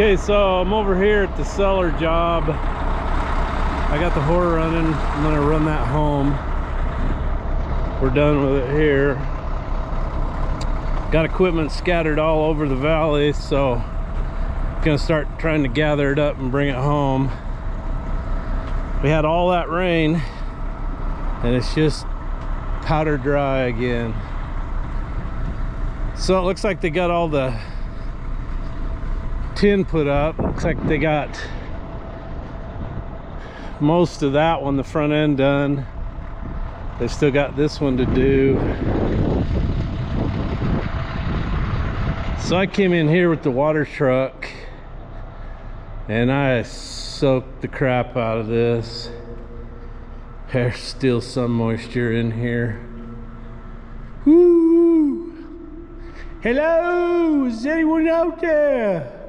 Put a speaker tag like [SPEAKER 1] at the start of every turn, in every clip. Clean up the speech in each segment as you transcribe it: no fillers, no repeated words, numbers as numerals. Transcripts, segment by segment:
[SPEAKER 1] Okay, so I'm over here at the Cellar job. I got the whore running. I'm gonna run that home. We're done with it here. Got equipment scattered all over the valley, so I'm gonna start trying to gather it up and bring it home. We had all that rain and it's just powder dry again. So it looks like they got all the tin put up. Looks like they got most of that one, the front end, done. They've still got this one to do. So I came in here with the water truck and I soaked the crap out of this. There's still some moisture in here. Woo! Hello, is anyone out there?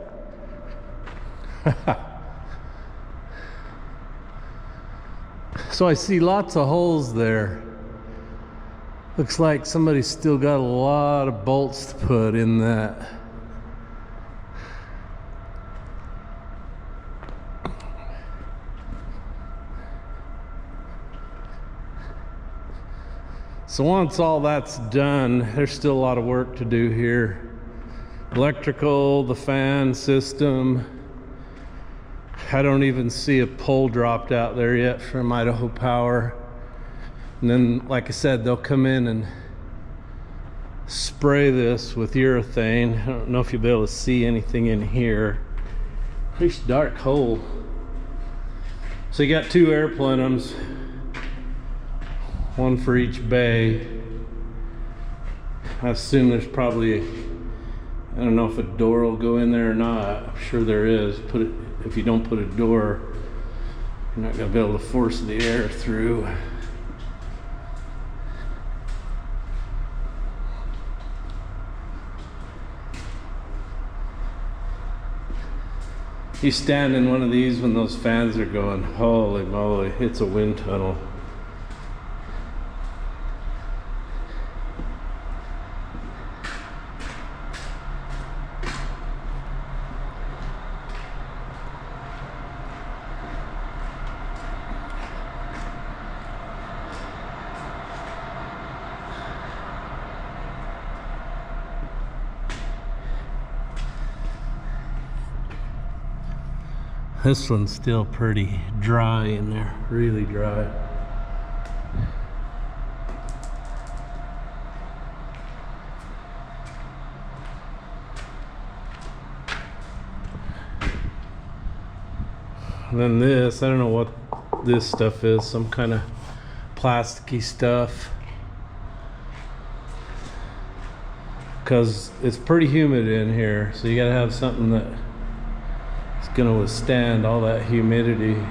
[SPEAKER 1] So I see lots of holes there. Looks like somebody's still got a lot of bolts to put in that. So once all that's done, there's still a lot of work to do here. Electrical, the fan system. I don't even see a pole dropped out there yet from Idaho Power. And then, like I said, they'll come in and spray this with urethane. I don't know if you'll be able to see anything in here. Pretty dark hole. So you got two air plenums, one for each bay. I assume there's probably, I don't know if a door will go in there or not. I'm sure there is. If you don't put a door, you're not going to be able to force the air through. You stand in one of these when those fans are going, holy moly, it's a wind tunnel. This one's still pretty dry in there, really dry. And then this, I don't know what this stuff is, some kind of plasticky stuff. Because it's pretty humid in here, so you gotta have something that going to withstand all that humidity.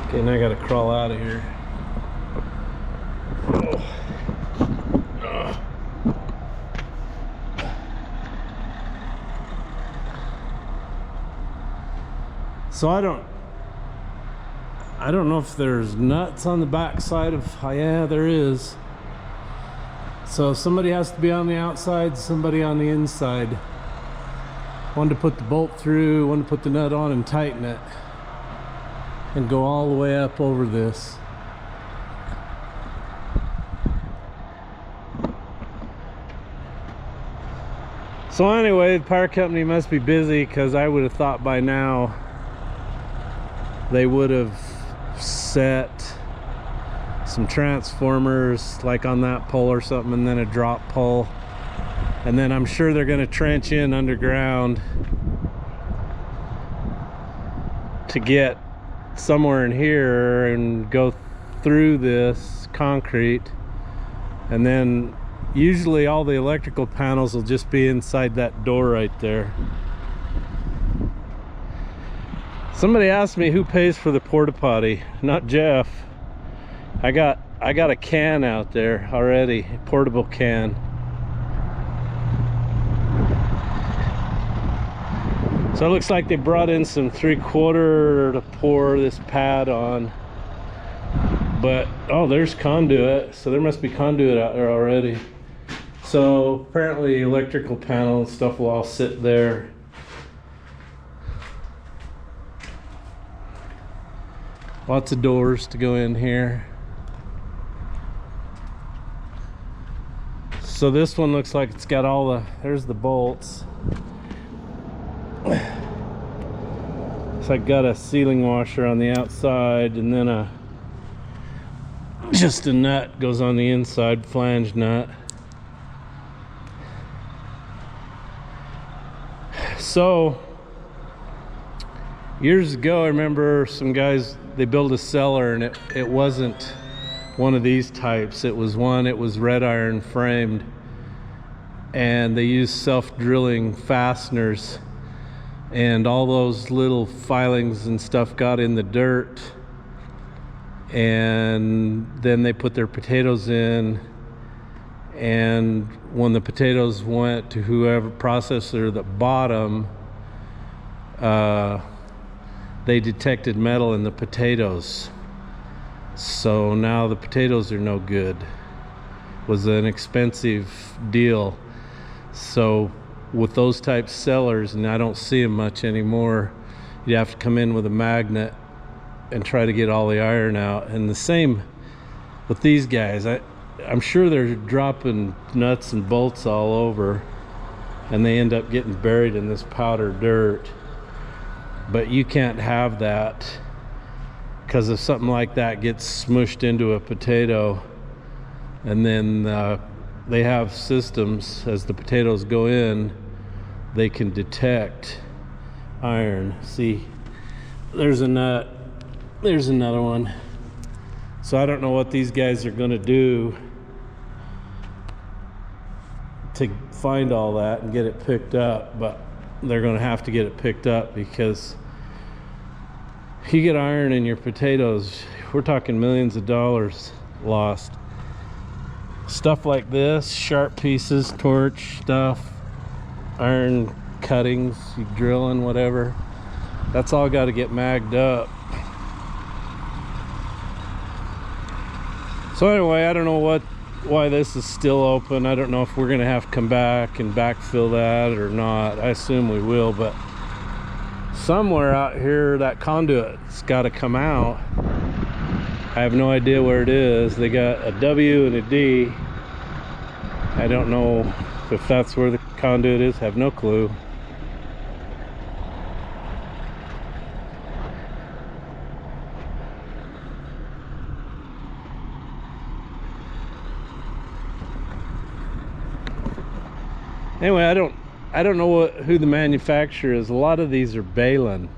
[SPEAKER 1] Okay, now I got to crawl out of here. So I don't know if there's nuts on the back side of, yeah, there is. So somebody has to be on the outside, somebody on the inside. One to put the bolt through, one to put the nut on and tighten it. And go all the way up over this. So anyway, the power company must be busy, because I would have thought by now they would have set some transformers like on that pole or something, and then a drop pole, and then I'm sure they're going to trench in underground to get somewhere in here and go through this concrete, and then usually all the electrical panels will just be inside that door right there. Somebody asked me who pays for the porta potty. Not Jeff. I got a can out there already, a portable can. So it looks like they brought in some 3/4 to pour this pad on. But oh, there's conduit, so there must be conduit out there already. So apparently electrical panel and stuff will all sit there. Lots of doors to go in here. So this one looks like it's got all the, there's the bolts. So I got a sealing washer on the outside, and then just a nut goes on the inside, flange nut. So years ago, I remember some guys, they built a cellar, and it wasn't one of these types. It was red iron framed, and they used self-drilling fasteners, and all those little filings and stuff got in the dirt, and then they put their potatoes in, and when the potatoes went to whoever processor that bought them, they detected metal in the potatoes. So now the potatoes are no good. It was an expensive deal. So with those type cellars, and I don't see them much anymore, you have to come in with a magnet and try to get all the iron out. And the same with these guys. I'm sure they're dropping nuts and bolts all over, and they end up getting buried in this powder dirt. But you can't have that, because if something like that gets smushed into a potato, and then they have systems as the potatoes go in, they can detect iron. See, there's a nut, there's another one. So I don't know what these guys are going to do to find all that and get it picked up, but they're going to have to get it picked up, because if you get iron in your potatoes, we're talking millions of dollars lost. Stuff like this, sharp pieces, torch stuff, iron cuttings, you drilling, whatever, that's all got to get magged up. So anyway, I don't know why this is still open. I don't know if we're gonna have to come back and backfill that or not. I assume we will, but somewhere out here that conduit's got to come out. I have no idea where it is. They got a W and a D. I don't know if that's where the conduit is. I have no clue. Anyway, I don't know who the manufacturer is. A lot of these are Balin,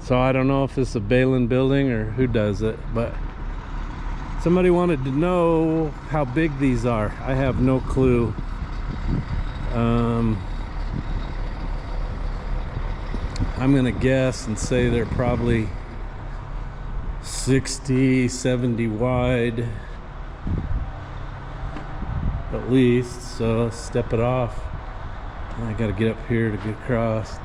[SPEAKER 1] so I don't know if this is a Balin building or who does it, but somebody wanted to know how big these are. I have no clue. I'm gonna guess and say they're probably 60, 70 wide at least. So let's step it off. I gotta get up here to get across.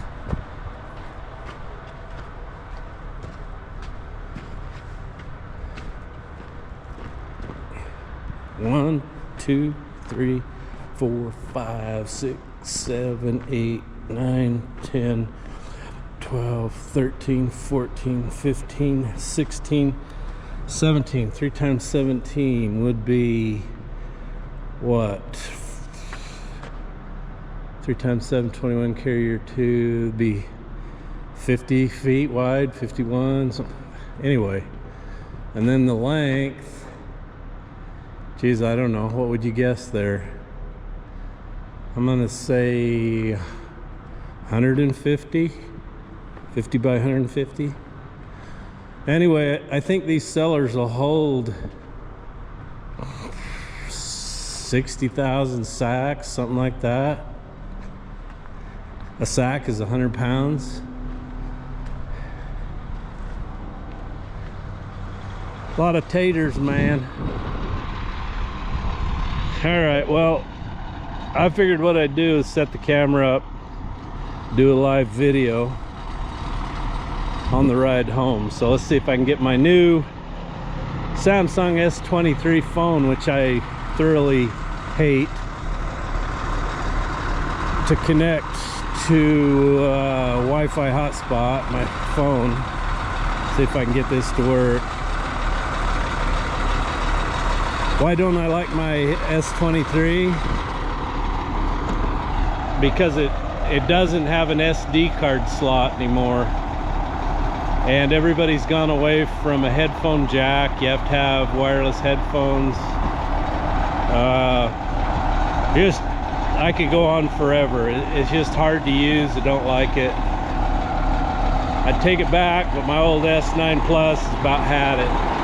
[SPEAKER 1] One, 2, 3, 4, 5, 6, 7, 8, 9, 10, 12, 13, 14, 15, 16, 17. 3 times 17 would be what? 3 times 7, 21, carrier 2 would be 50 feet wide, 51, something. Anyway, and then the length, geez, I don't know, what would you guess there? I'm gonna say 150, 50 by 150. Anyway, I think these cellars will hold 60,000 sacks, something like that. A sack is 100 pounds. A lot of taters, man. All right, well, I figured what I'd do is set the camera up, do a live video on the ride home. So let's see if I can get my new Samsung S23 phone, which I thoroughly hate, to connect to Wi-Fi hotspot my phone. See if I can get this to work. Why don't I like my S23? Because it doesn't have an SD card slot anymore, and everybody's gone away from a headphone jack. You have to have wireless headphones. I could go on forever. It's just hard to use. I don't like it. I'd take it back, but my old S9 Plus has about had it.